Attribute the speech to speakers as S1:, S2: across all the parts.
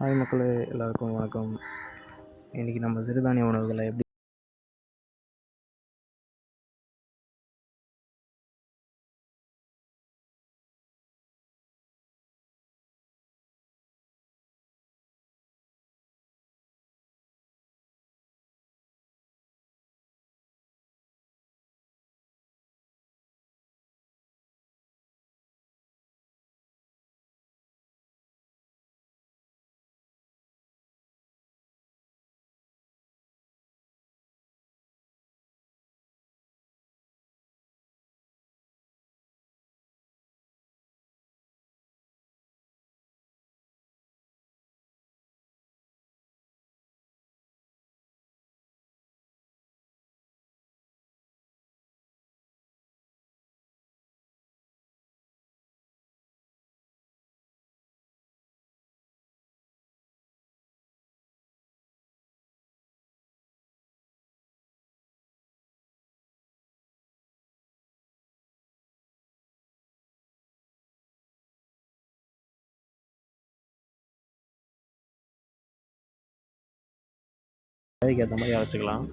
S1: Hi மக்களே, எல்லாருக்கும் வணக்கம். இன்றைக்கி நம்ம சிறுதானிய உணவுகளை எப்படி தேவைக்கு ஏற்ற மாதிரி அரைச்சிக்கலாம்.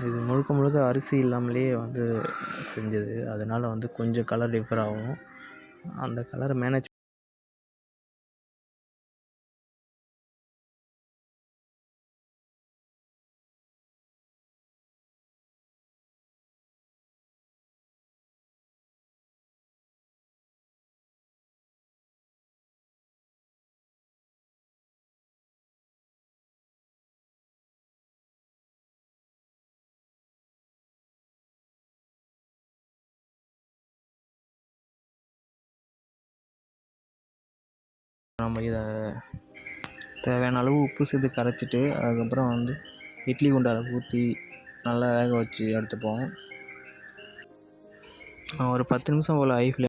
S1: இது முழுக்க அரிசி இல்லாமலேயே செஞ்சது. அதனால் கொஞ்சம் கலர் டிஃபர் ஆகும். அந்த கலரை மேனேஜ் நம்ம இதை தேவையான அளவு உப்பு சேர்த்து கரைச்சிட்டு அதுக்கப்புறம் இட்லி குண்டால ஊற்றி நல்லா வேக வச்சு எடுத்துப்போம். ஒரு 10 நிமிஷம் போல் ஹை ஃப்ளேம்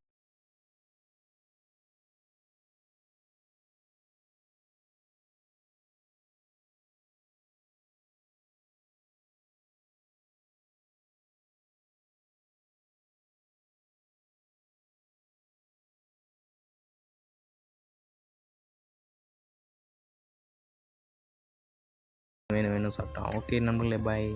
S1: வேணும் சாப்பிட்டோம். ஓகே நண்பர்களே, பாய்.